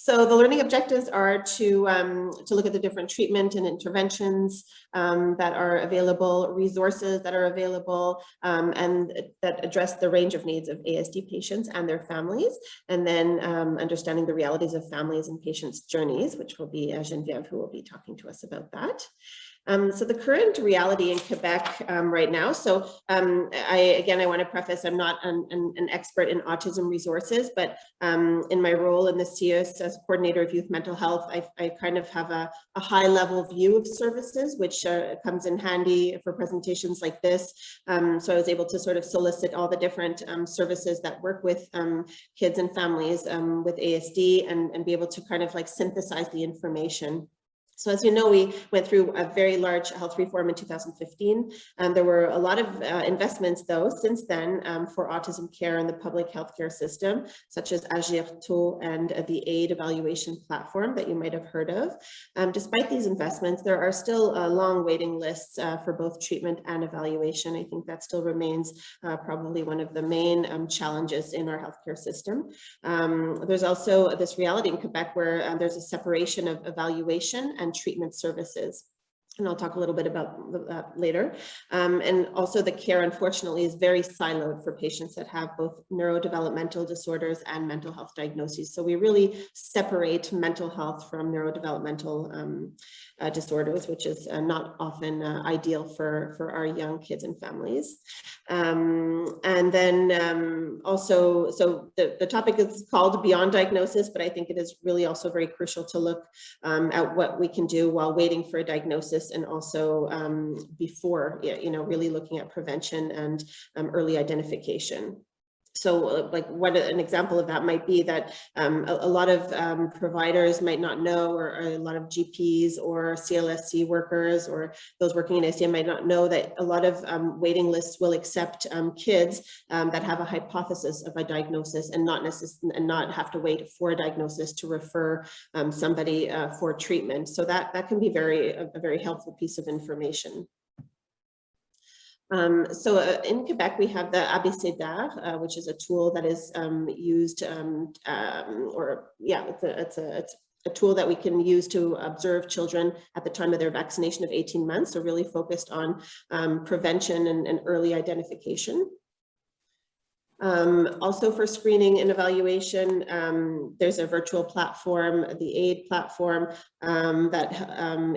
So the learning objectives are to look at the different treatment and interventions that are available, resources that are available, and that address the range of needs of ASD patients and their families, and then understanding the realities of families and patients' journeys, which will be Geneviève who will be talking to us about that. So the current reality in Quebec right now, so I want to preface, I'm not an expert in autism resources, but in my role in the CS as coordinator of youth mental health, I kind of have a high level view of services, which comes in handy for presentations like this. So I was able to sort of solicit all the different services that work with kids and families with ASD and be able to kind of like synthesize the information. So as you know, we went through a very large health reform in 2015. There were a lot of investments, though, since then for autism care in the public healthcare system, such as ACAR and the AID evaluation platform that you might have heard of. Despite these investments, there are still long waiting lists for both treatment and evaluation. I think that still remains probably one of the main challenges in our healthcare system. There's also this reality in Quebec where there's a separation of evaluation and treatment services. And I'll talk a little bit about that later. And also the care, unfortunately, is very siloed for patients that have both neurodevelopmental disorders and mental health diagnoses. So we really separate mental health from neurodevelopmental disorders, which is not often ideal for our young kids and families. And then also, so the topic is called Beyond Diagnosis, but I think it is really also very crucial to look at what we can do while waiting for a diagnosis, and also before, really looking at prevention and early identification. So like an example of that might be that a lot of providers might not know, or a lot of GPs or CLSC workers or those working in ASD might not know that a lot of waiting lists will accept kids that have a hypothesis of a diagnosis and not have to wait for a diagnosis to refer somebody for treatment. So that can be a very helpful piece of information. So in Quebec, we have the ABCDAR, which is a tool that is used, it's a tool that we can use to observe children at the time of their vaccination of 18 months. So really focused on prevention and early identification. Also for screening and evaluation, there's a virtual platform, the AID platform, that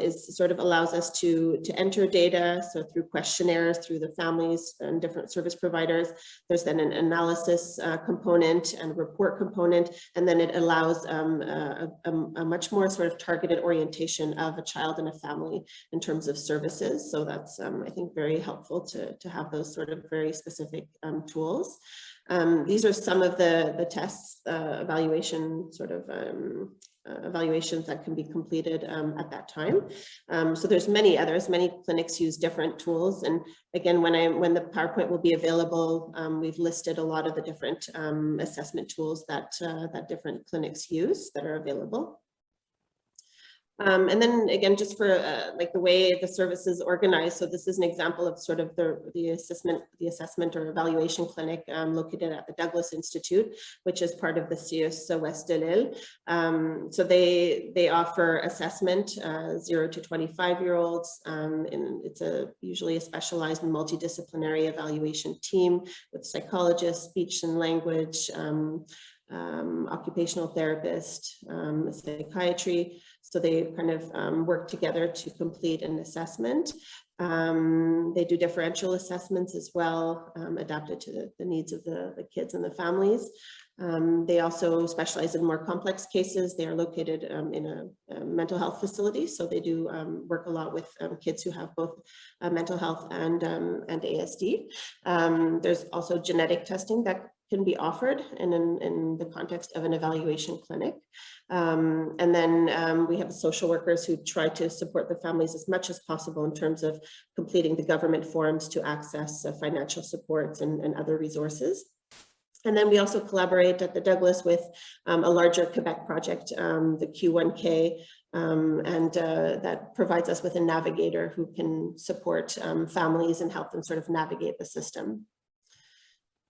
is sort of allows us to enter data. So through questionnaires, through the families and different service providers, there's then an analysis component and report component, and then it allows a much more sort of targeted orientation of a child and a family in terms of services. So that's, I think, very helpful to have those sort of very specific tools. These are some of the tests, evaluations that can be completed at that time. So there's many others. Many clinics use different tools, and again, when the PowerPoint will be available, we've listed a lot of the different assessment tools that different clinics use that are available. And then again, just for like the way the service is organized. So this is an example of sort of the assessment or evaluation clinic located at the Douglas Institute, which is part of the CSCs West de l'Île. So they offer assessment 0 to 25-year-olds. And it's usually a specialized and multidisciplinary evaluation team with psychologists, speech and language, occupational therapist, psychiatry. So they kind of work together to complete an assessment. They do differential assessments as well, adapted to the needs of the kids and the families. They also specialize in more complex cases. They are located in a mental health facility. So they do work a lot with kids who have both mental health and ASD. There's also genetic testing that can be offered in the context of an evaluation clinic. And then we have social workers who try to support the families as much as possible in terms of completing the government forms to access financial supports and other resources. And then we also collaborate at the Douglas with a larger Quebec project, the Q1K, and that provides us with a navigator who can support families and help them sort of navigate the system.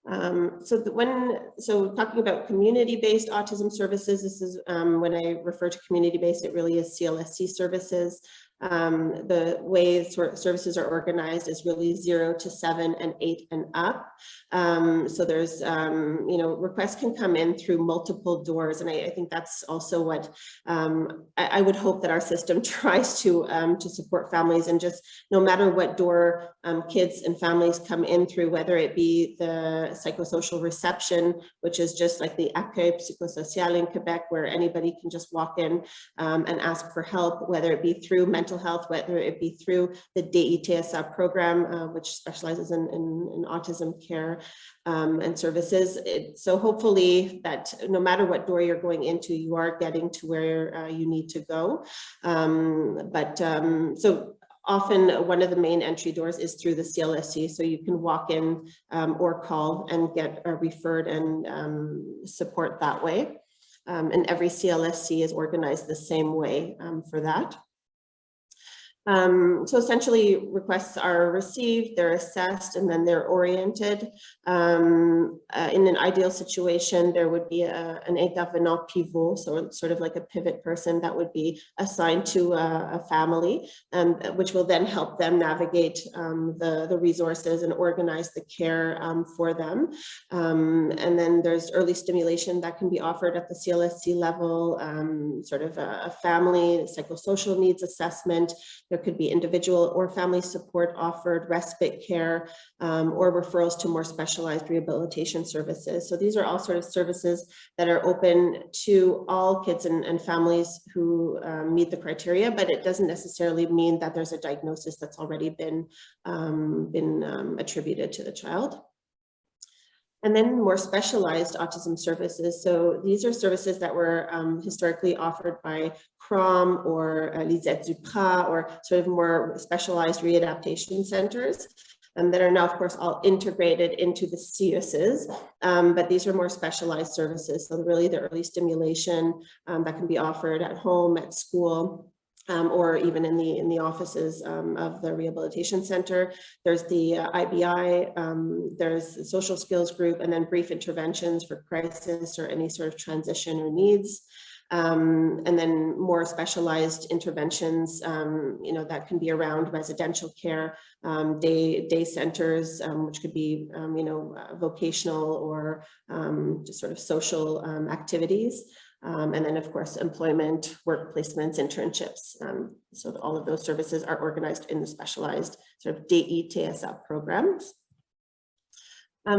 So talking about community-based autism services, this is when I refer to community-based, it really is CLSC services. The way services are organized is really 0 to 7 and 8 and up. So there's, requests can come in through multiple doors. And I think that's also what I would hope that our system tries to support families, and just no matter what door kids and families come in through, whether it be the psychosocial reception, which is just like the accueil psychosocial in Quebec, where anybody can just walk in and ask for help, whether it be through mental health, whether it be through the DITSA program, which specializes in autism care and services. So hopefully that no matter what door you're going into, you are getting to where you need to go. So often one of the main entry doors is through the CLSC, so you can walk in or call and get referred and support that way. And every CLSC is organized the same way for that. So essentially requests are received, they're assessed, and then they're oriented. In an ideal situation, there would be an intervenant pivot, so sort of like a pivot person that would be assigned to a family, which will then help them navigate the resources and organize the care for them. And then there's early stimulation that can be offered at the CLSC level, sort of a family psychosocial needs assessment. There could be individual or family support offered, respite care, or referrals to more specialized rehabilitation services. So these are all sort of services that are open to all kids and families who meet the criteria, but it doesn't necessarily mean that there's a diagnosis that's already been attributed to the child. And then more specialized autism services. So these are services that were historically offered by CROM or Les Aides du Prat, or sort of more specialized readaptation centers, that are now, of course, all integrated into the CSCs, but these are more specialized services. So really the early stimulation that can be offered at home, at school, or even in the offices of the rehabilitation center. There's the IBI, there's the social skills group, and then brief interventions for crisis or any sort of transition or needs. And then more specialized interventions, that can be around residential care, day centers, which could be, vocational or just sort of social activities. And then, of course, employment, work placements, internships. So all of those services are organized in the specialized sort of DITSA programs.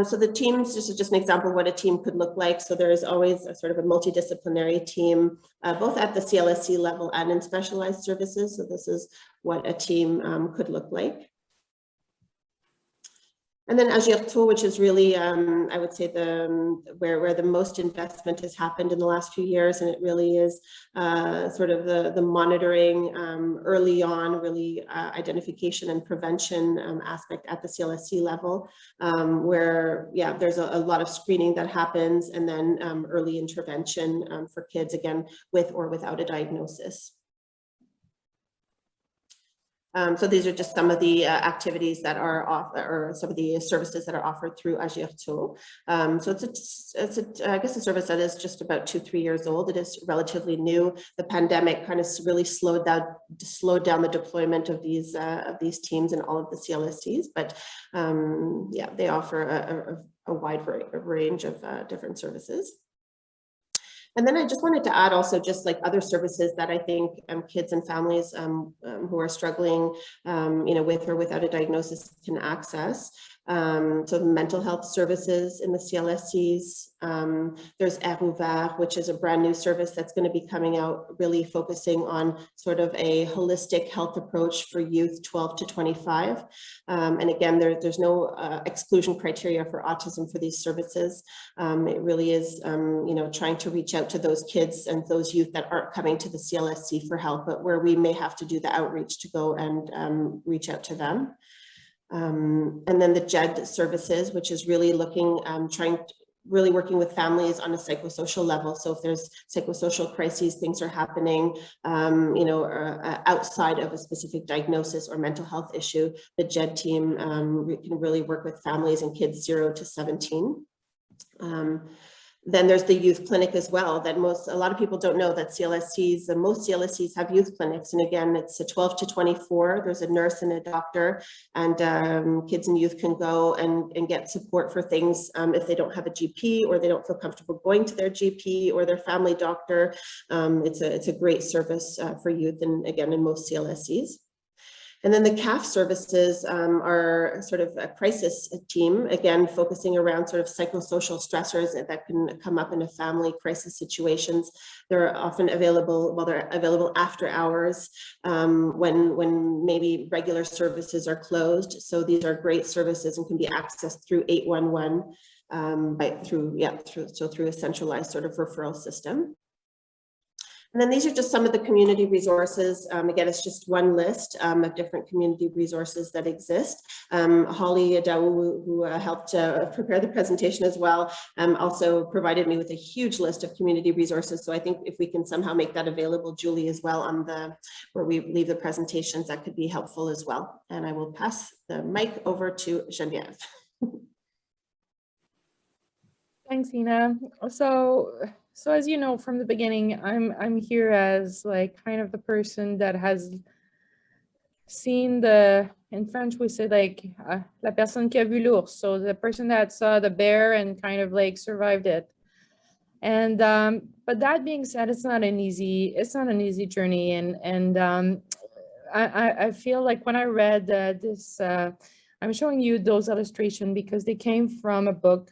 So the teams, this is just an example of what a team could look like. So there is always a sort of a multidisciplinary team, both at the CLSC level and in specialized services. So this is what a team could look like. And then Azrieli, which is really, I would say, where the most investment has happened in the last few years, and it really is sort of the monitoring early on, really identification and prevention aspect at the CLSC level, where, there's a lot of screening that happens, and then early intervention for kids, again, with or without a diagnosis. So these are just some of the activities that are offered, or some of the services that are offered through Azrieli. So it's I guess a service that is just about 2-3 years old. It is relatively new. The pandemic kind of really slowed down the deployment of these teams in all of the CLSCs, but they offer a wide range of different services. And then I just wanted to add also just like other services that I think kids and families who are struggling, with or without a diagnosis can access. So the mental health services in the CLSCs. There's Air Ouvert, which is a brand new service that's going to be coming out, really focusing on sort of a holistic health approach for youth 12 to 25. And again, there's no exclusion criteria for autism for these services. It really is, trying to reach out to those kids and those youth that aren't coming to the CLSC for help, but where we may have to do the outreach to go and reach out to them. And then the JED services, which is really looking, really working with families on a psychosocial level. So if there's psychosocial crises, things are happening, outside of a specific diagnosis or mental health issue, the GED team can really work with families and kids 0 to 17. Then there's the youth clinic as well, that a lot of people don't know that CLSCs, most CLSCs have youth clinics. And again, it's a 12 to 24. There's a nurse and a doctor, and kids and youth can go and get support for things if they don't have a GP or they don't feel comfortable going to their GP or their family doctor. It's a great service for youth, and again, in most CLSCs. And then the CAF Services are sort of a crisis team, again, focusing around sort of psychosocial stressors that can come up in a family crisis situations. They're often available, well, they're available after hours when maybe regular services are closed. So these are great services and can be accessed through 811 through a centralized sort of referral system. And then these are just some of the community resources. Again, it's just one list of different community resources that exist. Holly Adawu, who helped prepare the presentation as well, also provided me with a huge list of community resources. So I think if we can somehow make that available, Julie, as well, on where we leave the presentations, that could be helpful as well. And I will pass the mic over to Geneviève. Thanks, Ina. So as you know from the beginning, I'm here as like kind of the person that has seen in French we say like la personne qui a vu l'ours, so the person that saw the bear and kind of like survived it. And but that being said, it's not an easy journey, and I feel like when I read this, I'm showing you those illustrations because they came from a book.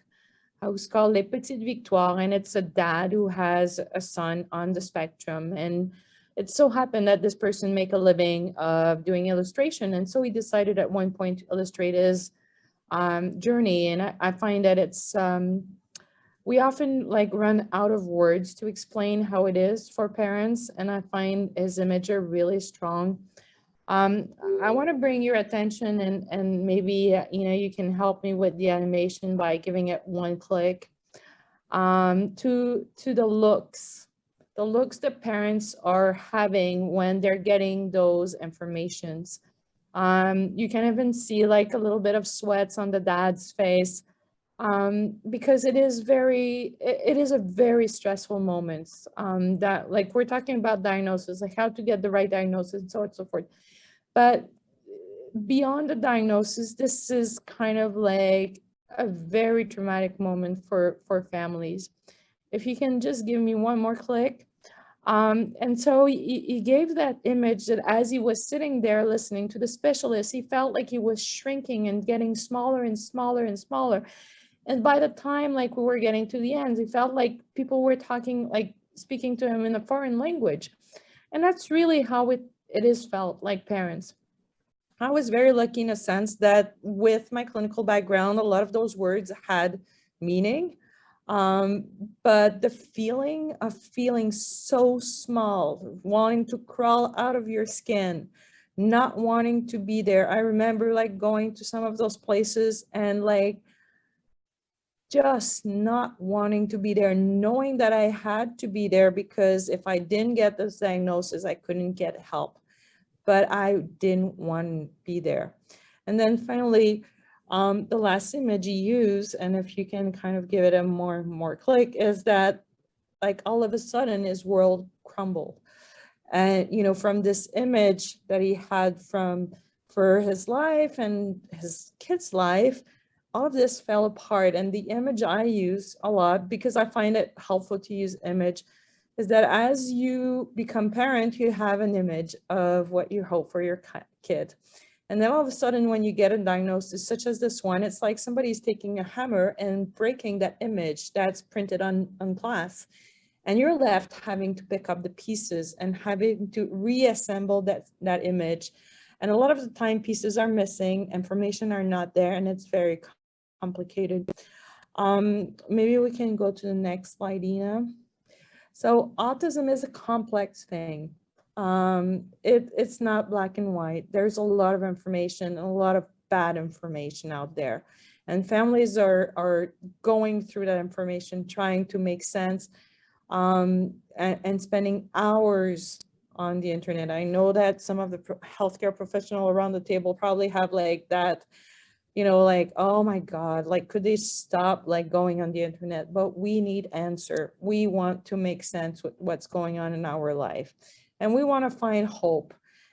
It was called Les Petites Victoires, and it's a dad who has a son on the spectrum. And it so happened that this person make a living of doing illustration. And so he decided at one point to illustrate his journey. And I find that it's, we often like run out of words to explain how it is for parents. And I find his image are really strong. I want to bring your attention and maybe, you can help me with the animation by giving it one click to the looks that parents are having when they're getting those informations. You can even see like a little bit of sweats on the dad's face because it is a very stressful moment that like we're talking about diagnosis, like how to get the right diagnosis and so on and so forth. But beyond the diagnosis, this is kind of like a very traumatic moment for families. If you can just give me one more click. And so he gave that image that as he was sitting there listening to the specialist, he felt like he was shrinking and getting smaller and smaller and smaller. And by the time like we were getting to the end, he felt like people were talking, like speaking to him in a foreign language. And that's really how it is felt like parents. I was very lucky in a sense that with my clinical background, a lot of those words had meaning. But the feeling of feeling so small, wanting to crawl out of your skin, not wanting to be there. I remember like going to some of those places and like just not wanting to be there, knowing that I had to be there because if I didn't get this diagnosis, I couldn't get help. But I didn't want to be there. And then finally, the last image you use, and if you can kind of give it a more click, is that like all of a sudden his world crumbled. And from this image that he had for his life and his kid's life, all of this fell apart. And the image I use a lot, because I find it helpful to use image, is that as you become parent, you have an image of what you hope for your kid. And then all of a sudden, when you get a diagnosis such as this one, it's like somebody's taking a hammer and breaking that image that's printed on glass. And you're left having to pick up the pieces and having to reassemble that image. And a lot of the time pieces are missing, information are not there, and it's very complicated. Maybe we can go to the next slide, Ina. So autism is a complex thing. It's not black and white. There's a lot of information, a lot of bad information out there. And families are going through that information, trying to make sense, and spending hours on the internet. I know that some of the healthcare professionals around the table probably have like that, you know, like, oh my God, like, could they stop like going on the internet? But we need answer. We want to make sense with what's going on in our life. And we want to find hope.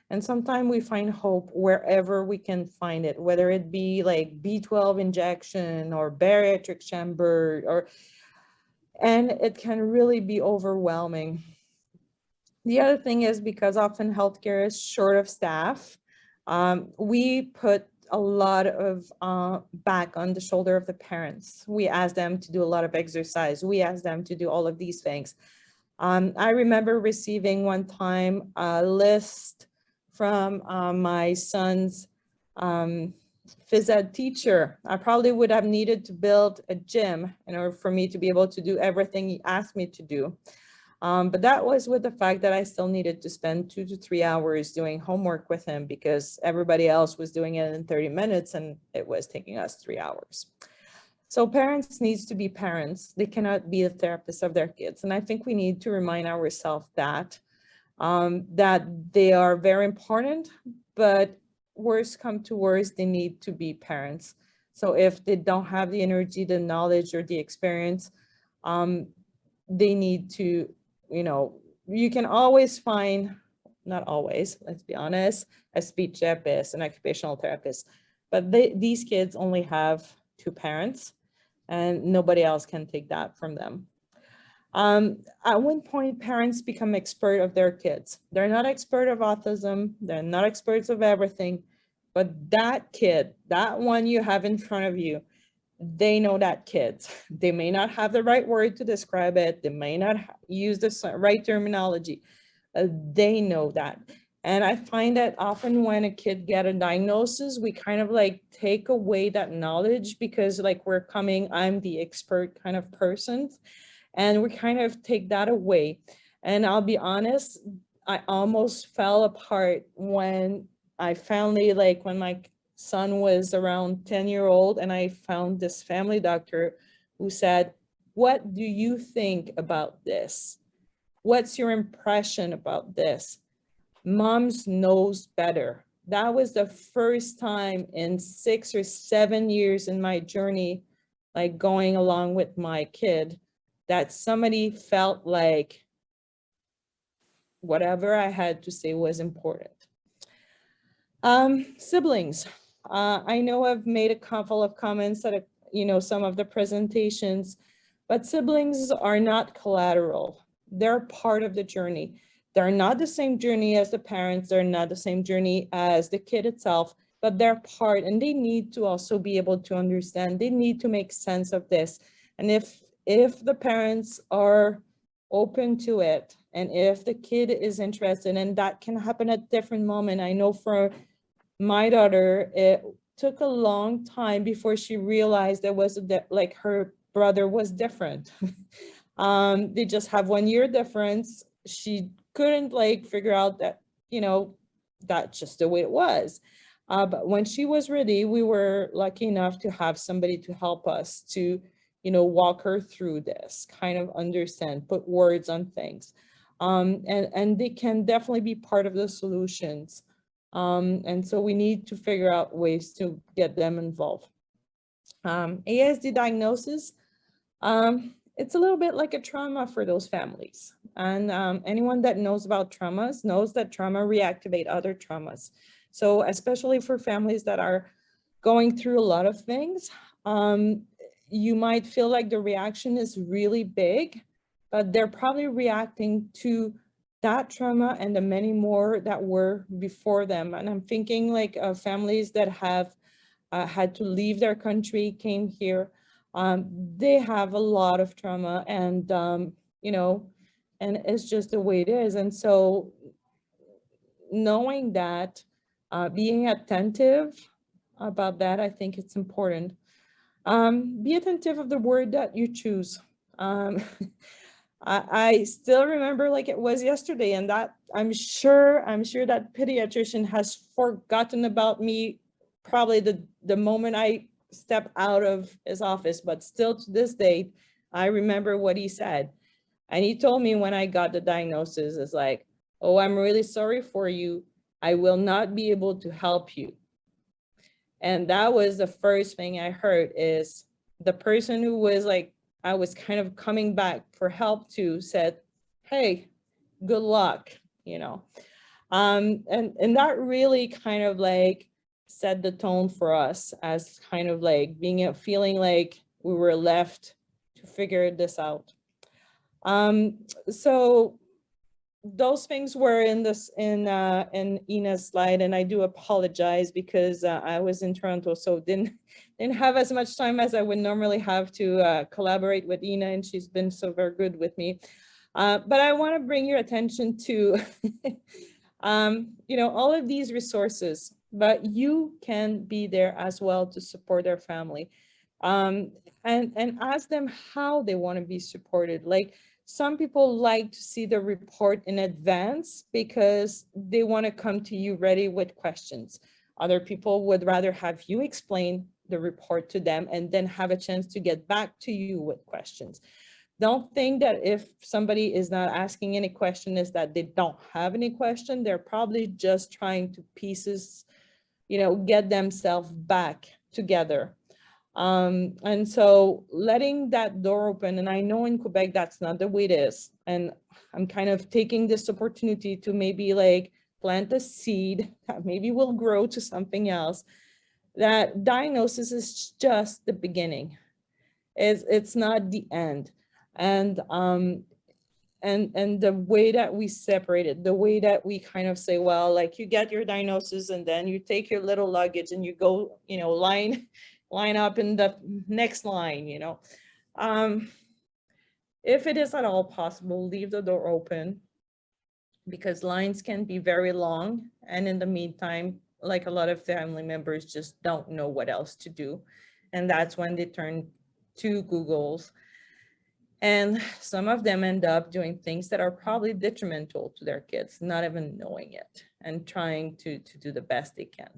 And sometimes we find hope wherever we can find it, whether it be like B12 injection or bariatric chamber, and it can really be overwhelming. The other thing is, because often healthcare is short of staff, we put a lot of back on the shoulder of the parents. We ask them to do a lot of exercise. We ask them to do all of these things. I remember receiving one time a list from my son's phys ed teacher. I probably would have needed to build a gym in order for me to be able to do everything he asked me to do. But that was with the fact that I still needed to spend 2 to 3 hours doing homework with him, because everybody else was doing it in 30 minutes and it was taking us 3 hours. So parents need to be parents. They cannot be the therapists of their kids. And I think we need to remind ourselves that, that they are very important, but worst come to worst, they need to be parents. So if they don't have the energy, the knowledge, or the experience, they need to, you know, you can always find, not always, let's be honest, a speech therapist, an occupational therapist, but these kids only have 2 parents and nobody else can take that from them. At one point, parents become expert of their kids. They're not expert of autism. They're not experts of everything, but that kid, that one you have in front of you, they know that kid. They may not have the right word to describe it. They may not use the right terminology. They know that. And I find that often when a kid get a diagnosis, we kind of like take away that knowledge, because like we're coming, I'm the expert kind of person, and we kind of take that away. And I'll be honest, I almost fell apart when I finally, like when my son was around 10-year-old, and I found this family doctor who said, "What do you think about this? What's your impression about this? Moms knows better." That was the first time in 6 or 7 years in my journey, like going along with my kid, that somebody felt like whatever I had to say was important. Siblings. I know I've made a couple of comments at, you know, some of the presentations, but siblings are not collateral. They're part of the journey. They're not the same journey as the parents. They're not the same journey as the kid itself, but they're part, and they need to also be able to understand. They need to make sense of this. And if the parents are open to it, and if the kid is interested, and that can happen at different moments. I know for my daughter, it took a long time before she realized there was like her brother was different. They just have 1 year difference. She couldn't like figure out that, you know, that's just the way it was. But when she was ready, we were lucky enough to have somebody to help us to, you know, walk her through this, kind of understand, put words on things. And they can definitely be part of the solutions. And so we need to figure out ways to get them involved. ASD diagnosis, it's a little bit like a trauma for those families. And anyone that knows about traumas knows that trauma reactivate other traumas. So especially for families that are going through a lot of things, you might feel like the reaction is really big, but they're probably reacting to that trauma and the many more that were before them. And I'm thinking like families that have had to leave their country, came here, they have a lot of trauma, and you know, and it's just the way it is. And so knowing that, being attentive about that, I think it's important. Be attentive of the word that you choose. I still remember like it was yesterday, and that I'm sure that pediatrician has forgotten about me probably the moment I step out of his office, but still to this day, I remember what he said. And he told me when I got the diagnosis, it's like, oh, I'm really sorry for you. I will not be able to help you. And that was the first thing I heard, is the person who was like, I was kind of coming back for help to, said, hey, good luck, you know. And that really kind of like set the tone for us as kind of like feeling like we were left to figure this out. So those things were in Ina's slide, and I do apologize because I was in Toronto, so didn't have as much time as I would normally have to collaborate with Ina, and she's been so very good with me. But I want to bring your attention to you know, all of these resources, but you can be there as well to support their family, and ask them how they want to be supported. Like, some people like to see the report in advance because they want to come to you ready with questions. Other people would rather have you explain the report to them and then have a chance to get back to you with questions. Don't think that if somebody is not asking any question is that they don't have any question. They're probably just trying to you know, get themselves back together. And so letting that door open, and I know in Quebec, that's not the way it is. And I'm kind of taking this opportunity to maybe like plant a seed that maybe will grow to something else. That diagnosis is just the beginning. It's not the end. And the way that we separate it, the way that we kind of say, well, like, you get your diagnosis and then you take your little luggage and you go, you know, line up in the next line, you know. If it is at all possible, leave the door open, because lines can be very long. And in the meantime, like, a lot of family members just don't know what else to do. And that's when they turn to Google's. And some of them end up doing things that are probably detrimental to their kids, not even knowing it, and trying to do the best they can.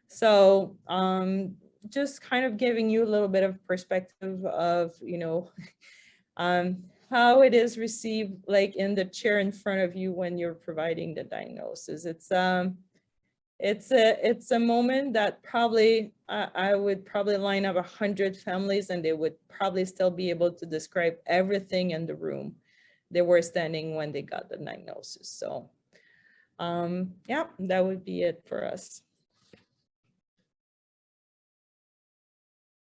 So just kind of giving you a little bit of perspective of, you know, how it is received, like in the chair in front of you when you're providing the diagnosis. It's a moment that probably I would probably line up 100 families and they would probably still be able to describe everything in the room they were standing when they got the diagnosis. So yeah, that would be it for us.